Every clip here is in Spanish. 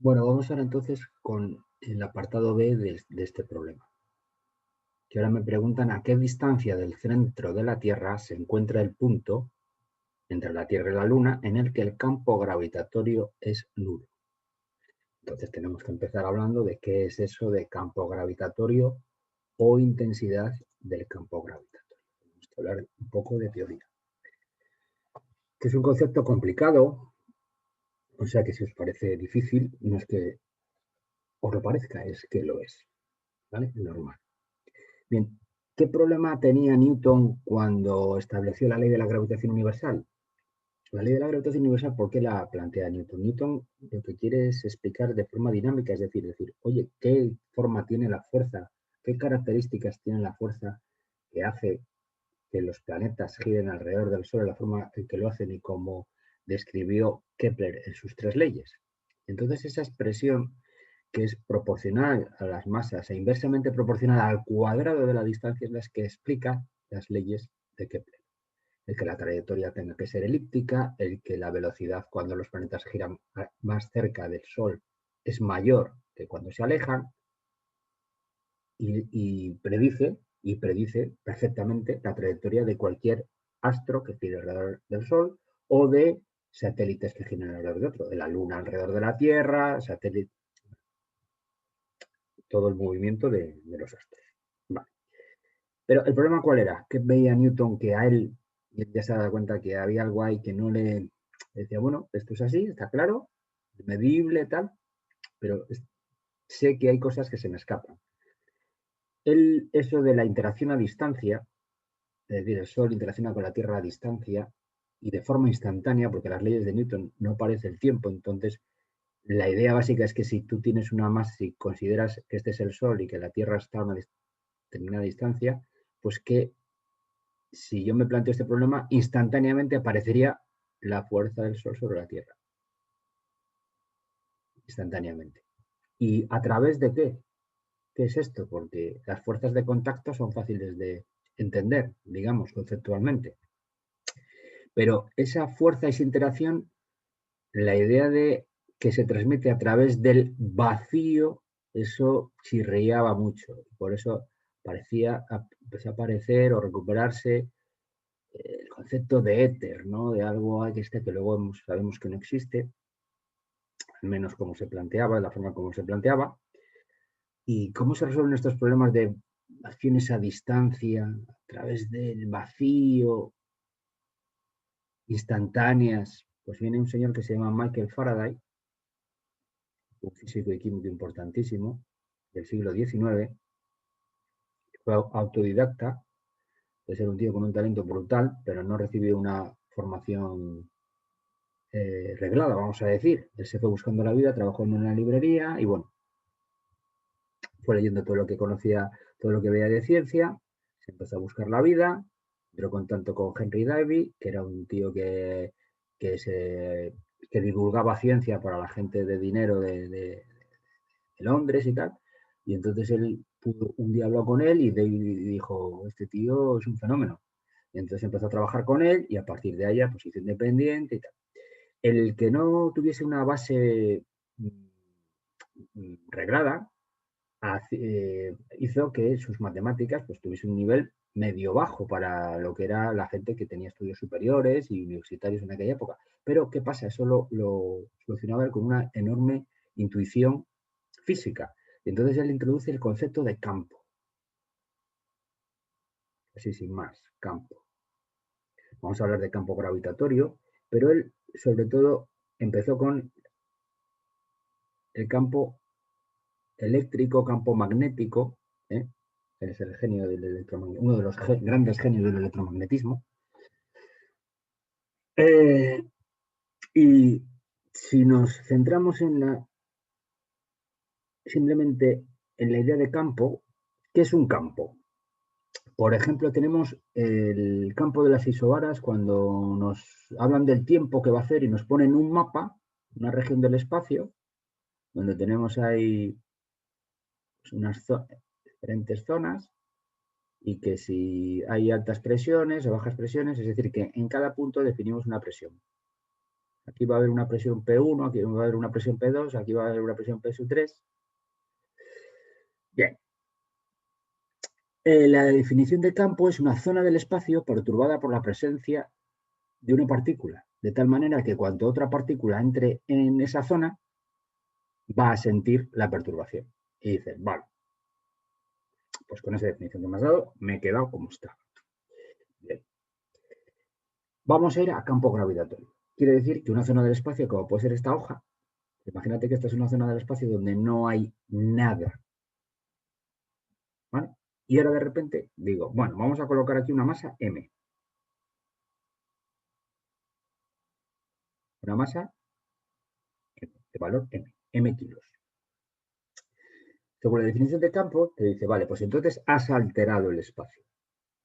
Bueno, vamos ahora entonces con el apartado B de este problema. Que ahora me preguntan a qué distancia del centro de la Tierra se encuentra el punto entre la Tierra y la Luna en el que el campo gravitatorio es nulo. Entonces tenemos que empezar hablando de qué es eso de campo gravitatorio o intensidad del campo gravitatorio. Tenemos que hablar un poco de teoría. Que es un concepto complicado, o sea que si os parece difícil, no es que os lo parezca, es que lo es. ¿Vale? Normal. Bien, ¿qué problema tenía Newton cuando estableció la ley de la gravitación universal? La ley de la gravitación universal, ¿por qué la plantea Newton? Newton lo que quiere es explicar de forma dinámica, es decir, oye, ¿qué forma tiene la fuerza? ¿Qué características tiene la fuerza que hace que los planetas giren alrededor del Sol de la forma en que lo hacen y como describió Kepler en sus tres leyes? Entonces, esa expresión que es proporcional a las masas e inversamente proporcional al cuadrado de la distancia es la que explica las leyes de Kepler. El que la trayectoria tenga que ser elíptica, el que la velocidad cuando los planetas giran más cerca del Sol es mayor que cuando se alejan y predice perfectamente la trayectoria de cualquier astro que gire alrededor del Sol o de satélites que giren alrededor de otro, de la Luna alrededor de la Tierra, satélites, todo el movimiento de los astros. Vale. Pero el problema ¿cuál era? Que veía Newton que a él ya se daba cuenta que había algo ahí que no le decía, bueno, esto es así, está claro, medible, tal, pero sé que hay cosas que se me escapan. Él, eso de la interacción a distancia, es decir, el Sol interacciona con la Tierra a distancia y de forma instantánea, porque las leyes de Newton no parece el tiempo, entonces la idea básica es que si tú tienes una masa, si consideras que este es el Sol y que la Tierra está a una determinada distancia, pues que si yo me planteo este problema, instantáneamente aparecería la fuerza del Sol sobre la Tierra. Instantáneamente. ¿Y a través de qué? ¿Qué es esto? Porque las fuerzas de contacto son fáciles de entender, digamos, conceptualmente. Pero esa fuerza, esa interacción, la idea de que se transmite a través del vacío, eso chirriaba mucho. Por eso empezó a aparecer o recuperarse el concepto de éter, ¿no? De algo que luego sabemos que no existe, al menos como se planteaba, de la forma como se planteaba. ¿Y cómo se resuelven estos problemas de acciones a distancia, a través del vacío, instantáneas? Pues viene un señor que se llama Michael Faraday, un físico y químico importantísimo del siglo XIX, fue autodidacta, de ser un tío con un talento brutal, pero no recibió una formación reglada, vamos a decir. Él se fue buscando la vida, trabajó en una librería y bueno, fue leyendo todo lo que conocía, todo lo que veía de ciencia, se empezó a buscar la vida, entró en contacto con Henry Davy, que era un tío que, se, que divulgaba ciencia para la gente de dinero de Londres y tal, y entonces un día habló con él y Davy dijo, este tío es un fenómeno. Y entonces empezó a trabajar con él y a partir de ahí pues hizo independiente y tal. El que no tuviese una base reglada hizo que sus matemáticas pues tuviese un nivel medio bajo para lo que era la gente que tenía estudios superiores y universitarios en aquella época. Pero ¿qué pasa? Eso lo solucionaba él con una enorme intuición física. Y entonces él introduce el concepto de campo. Así sin más, campo. Vamos a hablar de campo gravitatorio, pero él sobre todo empezó con el campo eléctrico, campo magnético, ¿eh? Es el genio del electromagnetismo, uno de los grandes genios del electromagnetismo. Y si nos centramos simplemente en la idea de campo, ¿qué es un campo? Por ejemplo, tenemos el campo de las isobaras cuando nos hablan del tiempo que va a hacer y nos ponen un mapa, una región del espacio, donde tenemos ahí pues, unas diferentes zonas y que si hay altas presiones o bajas presiones, es decir, que en cada punto definimos una presión. Aquí va a haber una presión P1, aquí va a haber una presión P2, aquí va a haber una presión P3. Bien. La definición de campo es una zona del espacio perturbada por la presencia de una partícula, de tal manera que cuando otra partícula entre en esa zona, va a sentir la perturbación. Y dices, vale, pues con esa definición que me has dado, me he quedado como está. Bien. Vamos a ir a campo gravitatorio. Quiere decir que una zona del espacio, como puede ser esta hoja, imagínate que esta es una zona del espacio donde no hay nada. ¿Vale? Y ahora de repente digo, bueno, vamos a colocar aquí una masa M. Una masa de valor M kilos. Según la definición de campo, te dice, vale, pues entonces has alterado el espacio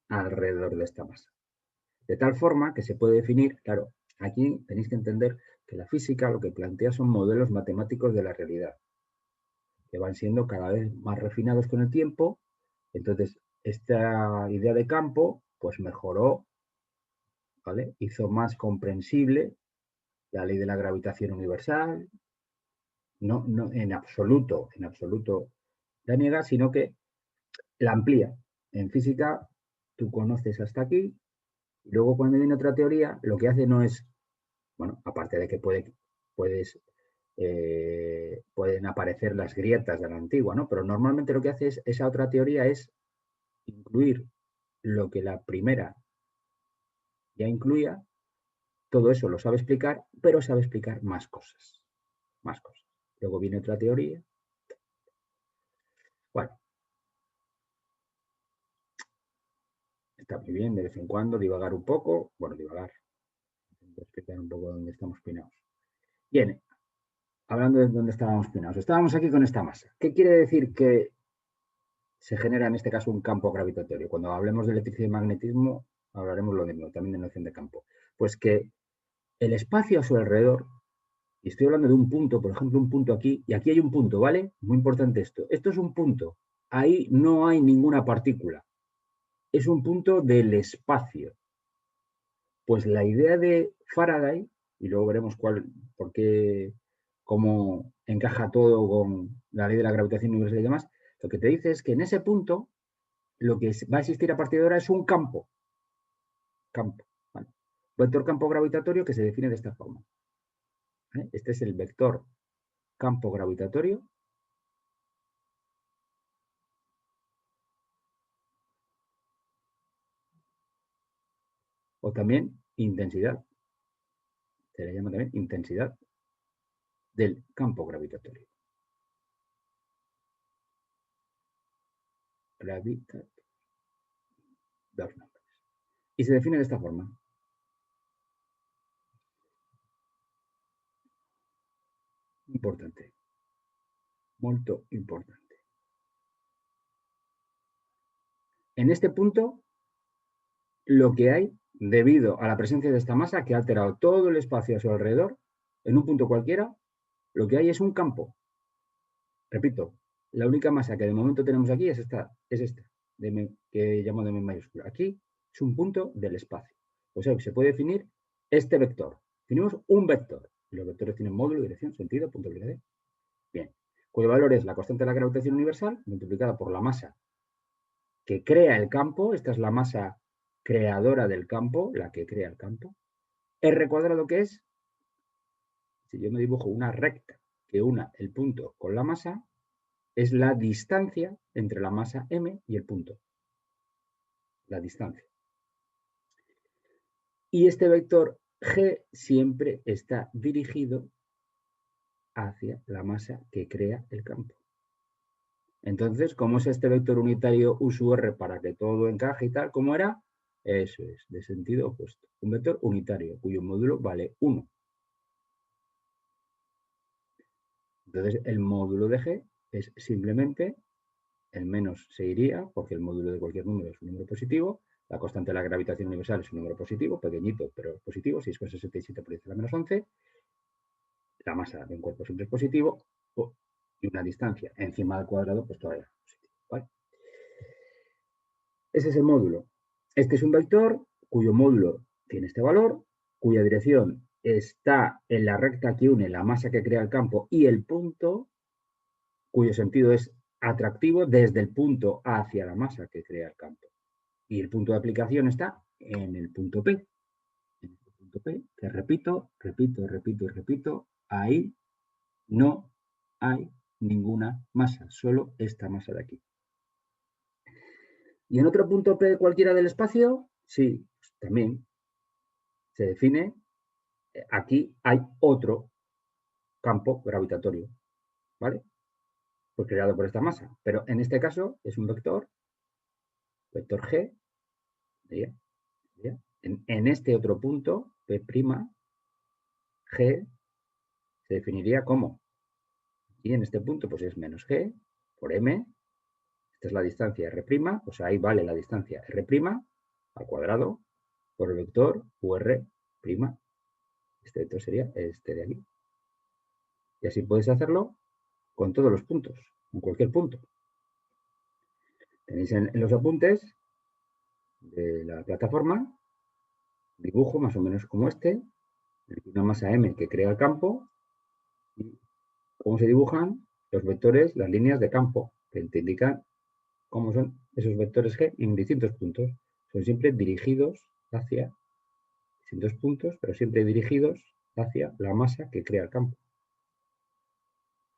alrededor de esta masa. De tal forma que se puede definir, claro, aquí tenéis que entender que la física lo que plantea son modelos matemáticos de la realidad, que van siendo cada vez más refinados con el tiempo. Entonces, esta idea de campo, pues mejoró, ¿vale? Hizo más comprensible la ley de la gravitación universal, no en absoluto la niega, sino que la amplía. En física, tú conoces hasta aquí, y luego cuando viene otra teoría, lo que hace no es, bueno, aparte de que pueden aparecer las grietas de la antigua, ¿no? Pero normalmente lo que hace es, esa otra teoría es incluir lo que la primera ya incluía, todo eso lo sabe explicar, pero sabe explicar más cosas, más cosas. Luego viene otra teoría. Bueno, está muy bien de vez en cuando divagar un poco, bueno, divagar, explicar un poco dónde estamos pinados. Bien, hablando de dónde estábamos pinados, estábamos aquí con esta masa. ¿Qué quiere decir que se genera en este caso un campo gravitatorio? Cuando hablemos de electricidad y magnetismo, hablaremos lo mismo, también de noción de campo. Pues que el espacio a su alrededor, y estoy hablando de un punto, por ejemplo, un punto aquí, y aquí hay un punto, ¿vale? Muy importante esto. Esto es un punto. Ahí no hay ninguna partícula. Es un punto del espacio. Pues la idea de Faraday, y luego veremos por qué, cómo encaja todo con la ley de la gravitación universal y demás, lo que te dice es que en ese punto lo que va a existir a partir de ahora es un campo. ¿Vale? Vector campo gravitatorio que se define de esta forma. ¿Vale? Este es el vector campo gravitatorio. O también intensidad. Se le llama también intensidad del campo gravitatorio. Gravitatorio. Dos nombres. Y se define de esta forma. Importante. Molto importante. En este punto, lo que hay, debido a la presencia de esta masa que ha alterado todo el espacio a su alrededor, en un punto cualquiera, lo que hay es un campo. Repito, la única masa que de momento tenemos aquí es esta que llamo de M mayúscula. Aquí es un punto del espacio. O sea, se puede definir este vector. Definimos un vector. Los vectores tienen módulo, dirección, sentido, punto de vista. Bien. Cuyo valor es la constante de la gravitación universal multiplicada por la masa que crea el campo. Esta es la masa creadora del campo, la que crea el campo. R cuadrado, que es, si yo me dibujo una recta que una el punto con la masa, es la distancia entre la masa m y el punto. La distancia. Y este vector g siempre está dirigido hacia la masa que crea el campo. Entonces, ¿cómo es este vector unitario U sub R para que todo encaje y tal? ¿Cómo era? Eso es, de sentido opuesto. Un vector unitario cuyo módulo vale 1. Entonces, el módulo de g es simplemente, el menos se iría, porque el módulo de cualquier número es un número positivo. La constante de la gravitación universal es un número positivo, pequeñito, pero positivo, 6,67 por 10 a la menos 11. La masa de un cuerpo siempre es positivo, y una distancia encima del cuadrado, pues todavía es positivo. ¿Vale? Ese es el módulo. Este es un vector cuyo módulo tiene este valor, cuya dirección está en la recta que une la masa que crea el campo y el punto, cuyo sentido es atractivo desde el punto hacia la masa que crea el campo. Y el punto de aplicación está en el punto P. En el punto P, que repito, ahí no hay ninguna masa, solo esta masa de aquí. ¿Y en otro punto P cualquiera del espacio? Sí, también se define. Aquí hay otro campo gravitatorio, ¿vale? Pues creado por esta masa. Pero en este caso es un vector G, en este otro punto, P', G se definiría como, y en este punto pues es menos G por M, esta es la distancia R', pues ahí vale la distancia R' al cuadrado por el vector UR'. Este vector sería este de aquí. Y así puedes hacerlo con todos los puntos, en cualquier punto. Tenéis en los apuntes de la plataforma dibujo más o menos como este, una masa M que crea el campo y cómo se dibujan los vectores, las líneas de campo, que te indican cómo son esos vectores G en distintos puntos. Son siempre dirigidos hacia distintos puntos, pero siempre dirigidos hacia la masa que crea el campo.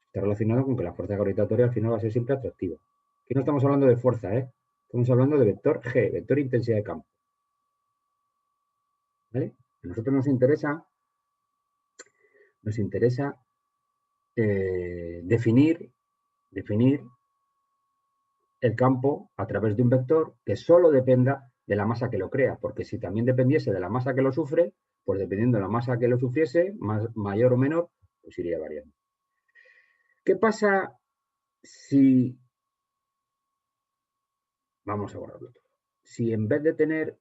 Está relacionado con que la fuerza gravitatoria al final va a ser siempre atractiva. Aquí no estamos hablando de fuerza, estamos hablando de vector G, vector intensidad de campo. ¿Vale? A nosotros nos interesa definir el campo a través de un vector que solo dependa de la masa que lo crea, porque si también dependiese de la masa que lo sufre, pues dependiendo de la masa que lo sufriese, mayor o menor, pues iría variando. ¿Qué pasa si, vamos a borrarlo todo, si en vez de tener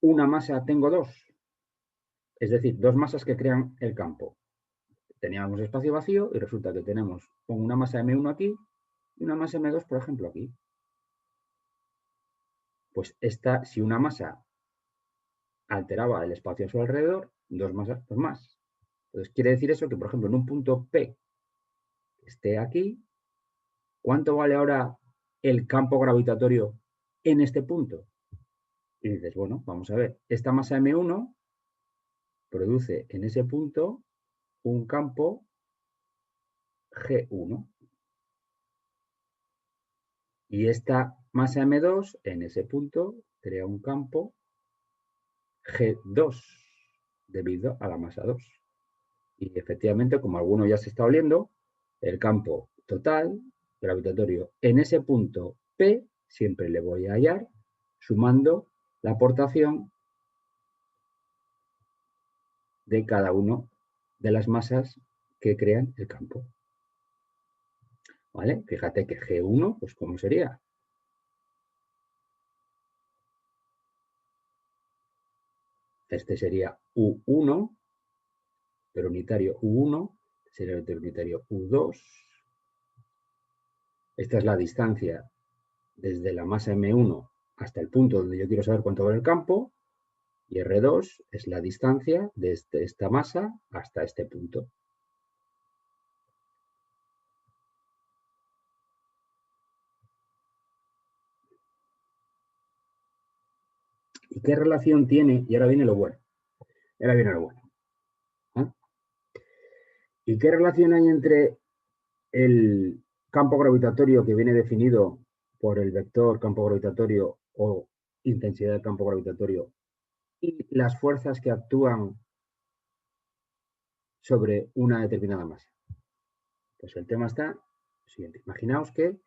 una masa tengo dos? Es decir, dos masas que crean el campo. Teníamos espacio vacío y resulta que tenemos una masa M1 aquí y una masa M2, por ejemplo, aquí. Pues si una masa alteraba el espacio a su alrededor, dos masas, pues más. Entonces quiere decir eso que, por ejemplo, en un punto P que esté aquí, ¿cuánto vale ahora el campo gravitatorio en este punto? Y dices, bueno, vamos a ver, esta masa M1 produce en ese punto un campo G1. Y esta masa M2 en ese punto crea un campo G2 debido a la masa 2. Y efectivamente, como alguno ya se está oliendo, el campo total gravitatorio en ese punto P siempre le voy a hallar sumando la aportación de cada una de las masas que crean el campo. ¿Vale? Fíjate que G1, pues ¿cómo sería? Este sería U1, vector unitario U1, sería el vector unitario U2. Esta es la distancia desde la masa M1 hasta el punto donde yo quiero saber cuánto vale el campo, y R2 es la distancia desde esta masa hasta este punto. ¿Y qué relación tiene? Y ahora viene lo bueno. ¿Y qué relación hay entre el campo gravitatorio que viene definido por el vector campo gravitatorio o intensidad del campo gravitatorio y las fuerzas que actúan sobre una determinada masa? Pues el tema está siguiente. Imaginaos que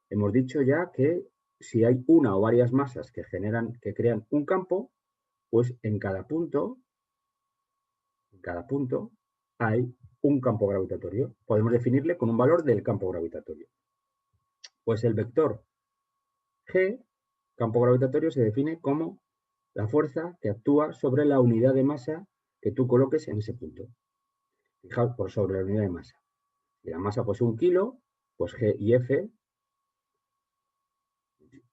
hemos dicho ya que si hay una o varias masas que crean un campo, pues en cada punto hay un campo gravitatorio. Podemos definirle con un valor del campo gravitatorio. Pues el vector G, campo gravitatorio, se define como la fuerza que actúa sobre la unidad de masa que tú coloques en ese punto. Fijaos, por sobre la unidad de masa. Si la masa pues 1 kilo, pues G y F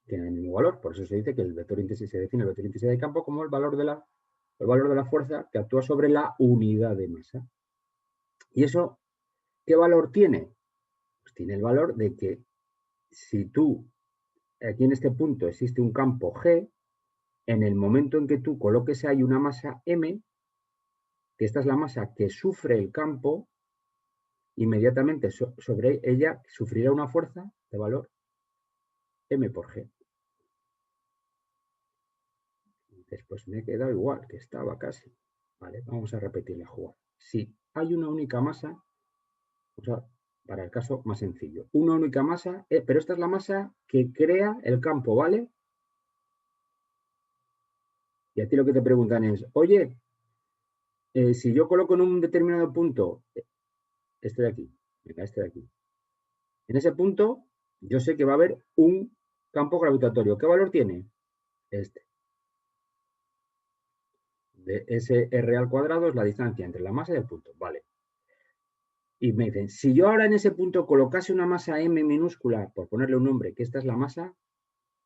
tienen el mismo valor. Por eso se dice que se define el vector intensidad de campo como el valor de la el valor de la fuerza que actúa sobre la unidad de masa. ¿Y eso qué valor tiene? Pues tiene el valor de que si tú, aquí en este punto existe un campo G, en el momento en que tú coloques ahí una masa M, que esta es la masa que sufre el campo, inmediatamente sobre ella sufrirá una fuerza de valor M por G. Después me he quedado igual, que estaba casi. Vale, vamos a repetir la jugada. Si hay una única masa, o sea, para el caso más sencillo, una única masa, pero esta es la masa que crea el campo, ¿vale? Y a ti lo que te preguntan es, oye, si yo coloco en un determinado punto, este de aquí, venga, este de aquí, en ese punto yo sé que va a haber un campo gravitatorio. ¿Qué valor tiene? Este. De ese R al cuadrado es la distancia entre la masa y el punto. Vale. Y me dicen, si yo ahora en ese punto colocase una masa M minúscula, por ponerle un nombre, que esta es la masa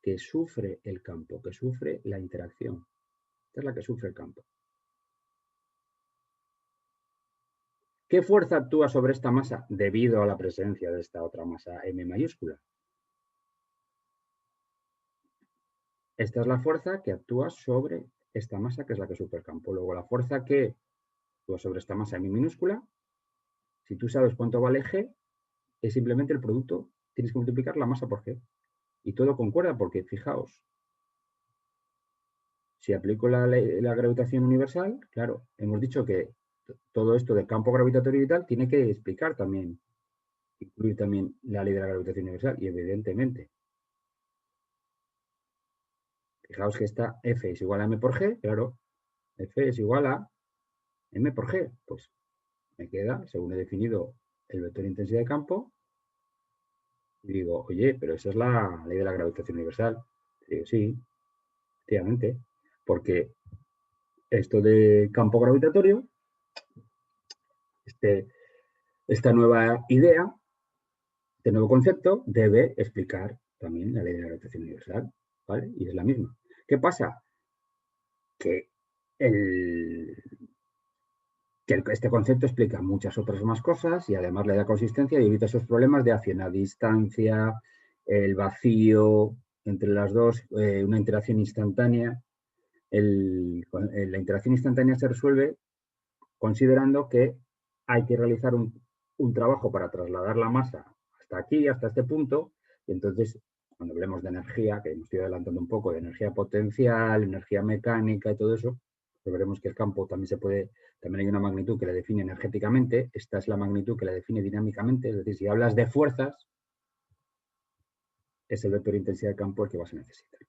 que sufre el campo, que sufre la interacción. Esta es la que sufre el campo. ¿Qué fuerza actúa sobre esta masa debido a la presencia de esta otra masa M mayúscula? Esta es la fuerza que actúa sobre esta masa, que es la que sufre el campo. Luego, la fuerza que actúa sobre esta masa M minúscula, si tú sabes cuánto vale G, es simplemente el producto, tienes que multiplicar la masa por G. Y todo concuerda porque, fijaos, si aplico la gravitación universal, claro, hemos dicho que todo esto del campo gravitatorio y tal tiene que explicar también, incluir también la ley de la gravitación universal, y evidentemente. Fijaos que esta F es igual a M por G, claro, F es igual a M por G. Pues me queda, según he definido el vector de intensidad de campo, y digo, oye, pero esa es la ley de la gravitación universal. Y digo, sí, efectivamente, porque esto de campo gravitatorio, esta nueva idea, este nuevo concepto, debe explicar también la ley de la gravitación universal, ¿vale? Y es la misma. ¿Qué pasa? Que este concepto explica muchas otras más cosas y además le da consistencia y evita esos problemas de acción a distancia, el vacío entre las dos, una interacción instantánea. La interacción instantánea se resuelve considerando que hay que realizar un trabajo para trasladar la masa hasta aquí, hasta este punto, y entonces cuando hablemos de energía, que me estoy adelantando un poco, de energía potencial, energía mecánica y todo eso, pues veremos que el campo también hay una magnitud que la define energéticamente, esta es la magnitud que la define dinámicamente, es decir, si hablas de fuerzas, es el vector de intensidad del campo el que vas a necesitar.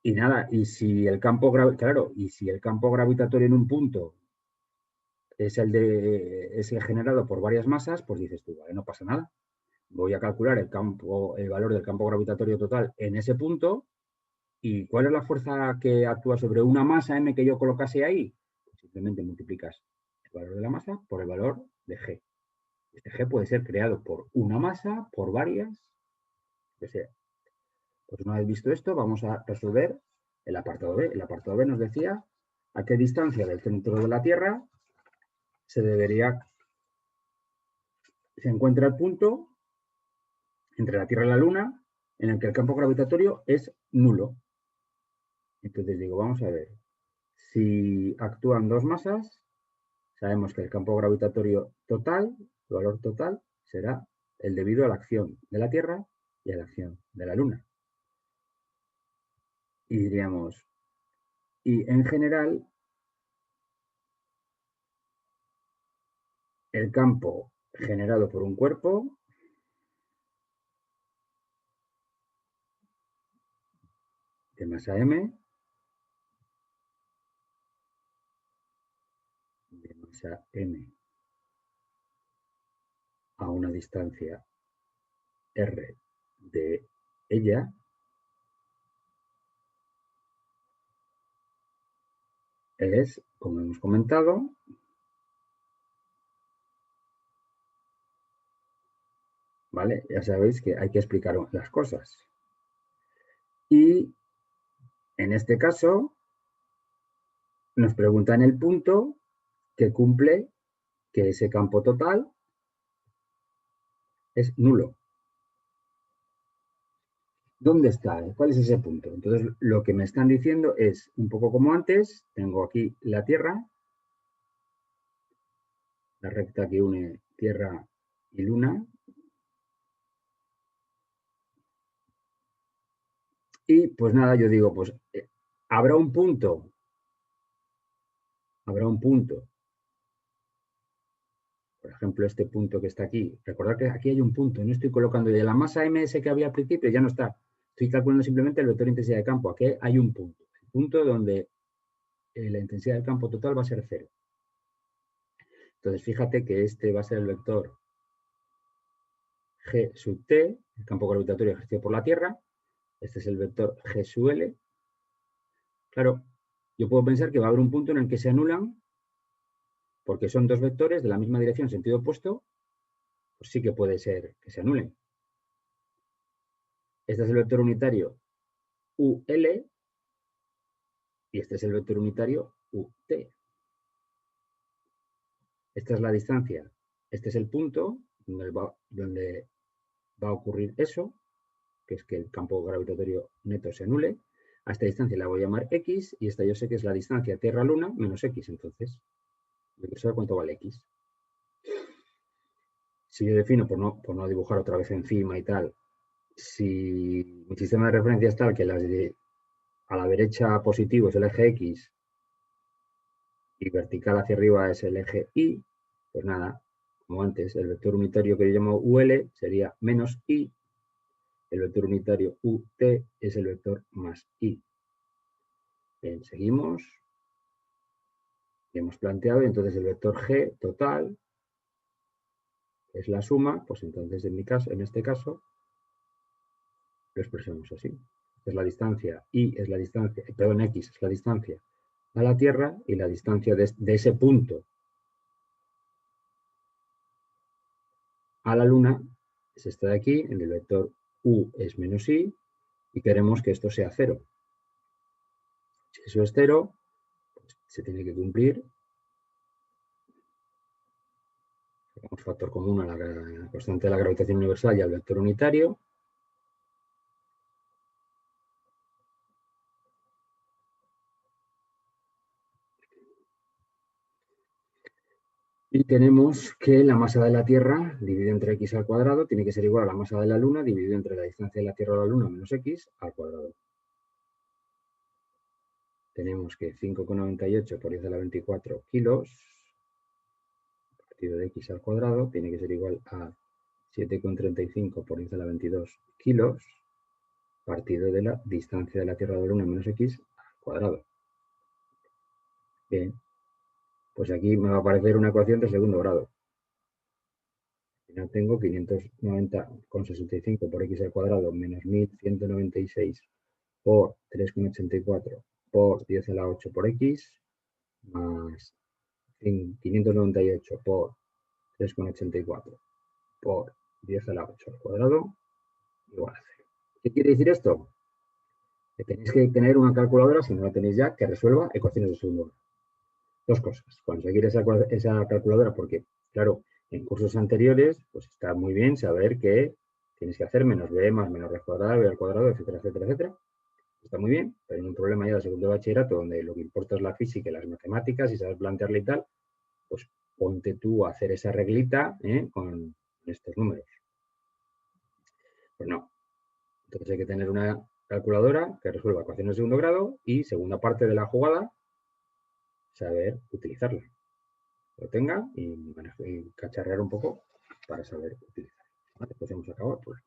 Y nada, y si el campo gravitatorio en un punto es el generado por varias masas, pues dices tú, vale, no pasa nada. Voy a calcular el valor del campo gravitatorio total en ese punto. ¿Y cuál es la fuerza que actúa sobre una masa M que yo colocase ahí? Pues simplemente multiplicas el valor de la masa por el valor de G. Este G puede ser creado por una masa, por varias, que sea. Pues una vez visto esto, vamos a resolver el apartado B. El apartado B nos decía a qué distancia del centro de la Tierra se encuentra el punto entre la Tierra y la Luna en el que el campo gravitatorio es nulo. Entonces digo, vamos a ver, si actúan dos masas, sabemos que el campo gravitatorio total, el valor total, será el debido a la acción de la Tierra y a la acción de la Luna. Y diríamos, y en general, el campo generado por un cuerpo de masa M, a una distancia R de ella, es, como hemos comentado, ¿vale? Ya sabéis que hay que explicar las cosas. Y en este caso, nos preguntan el punto que cumple que ese campo total es nulo. ¿Dónde está? ¿Cuál es ese punto? Entonces, lo que me están diciendo es, un poco como antes, tengo aquí la Tierra, la recta que une Tierra y Luna, y pues nada, yo digo, pues habrá un punto, por ejemplo, este punto que está aquí. Recordad que aquí hay un punto, no estoy colocando de la masa ms que había al principio, ya no está. Estoy calculando simplemente el vector de intensidad de campo. Aquí hay un punto, el punto donde la intensidad del campo total va a ser 0. Entonces, fíjate que este va a ser el vector G sub t, el campo gravitatorio ejercido por la Tierra. Este es el vector G sub L. Claro, yo puedo pensar que va a haber un punto en el que se anulan, porque son dos vectores de la misma dirección, sentido opuesto, pues sí que puede ser que se anulen. Este es el vector unitario UL y este es el vector unitario UT. Esta es la distancia. Este es el punto donde va a ocurrir eso, que es que el campo gravitatorio neto se anule. A esta distancia la voy a llamar X y esta yo sé que es la distancia Tierra-Luna menos X. Entonces, yo quiero saber cuánto vale X. Si yo defino, por no dibujar otra vez encima y tal, si mi sistema de referencia es tal que a la derecha positivo es el eje X y vertical hacia arriba es el eje Y, pues nada, como antes, el vector unitario que yo llamo UL sería menos I, el vector unitario UT es el vector más I. Bien, seguimos. Y hemos planteado, entonces el vector G total es la suma, pues entonces en este caso, lo expresamos así. Esta es la distancia Y es la distancia, perdón, X es la distancia a la Tierra y la distancia de ese punto a la Luna es esta de aquí, en el vector U es menos I, y queremos que esto sea 0. Si eso es 0, pues se tiene que cumplir. Sacamos factor común a la constante de la gravitación universal y al vector unitario. Y tenemos que la masa de la Tierra dividido entre x al cuadrado tiene que ser igual a la masa de la Luna dividido entre la distancia de la Tierra a la Luna menos x al cuadrado. Tenemos que 5,98 por 10 a la 24 kilos partido de x al cuadrado tiene que ser igual a 7,35 por 10 a la 22 kilos partido de la distancia de la Tierra a la Luna menos x al cuadrado. Bien, pues aquí me va a aparecer una ecuación de segundo grado. Tengo 590,65 por x al cuadrado menos 1196 por 3,84 por 10 a la 8 por x más 598 por 3,84 por 10 a la 8 al cuadrado igual a 0. ¿Qué quiere decir esto? Que tenéis que tener una calculadora, si no la tenéis ya, que resuelva ecuaciones de segundo grado. Dos cosas. Conseguir esa calculadora, porque, claro, en cursos anteriores, pues está muy bien saber que tienes que hacer menos b más menos r cuadrado, b al cuadrado, etcétera, etcétera, etcétera. Está muy bien, pero hay un problema ya de segundo bachillerato donde lo que importa es la física y las matemáticas y sabes plantearle y tal, pues ponte tú a hacer esa reglita con estos números. Pues no. Entonces hay que tener una calculadora que resuelva ecuaciones de segundo grado y, segunda parte de la jugada, saber utilizarla. Lo tenga y cacharrear un poco para saber utilizar. Después hemos acabado. Pues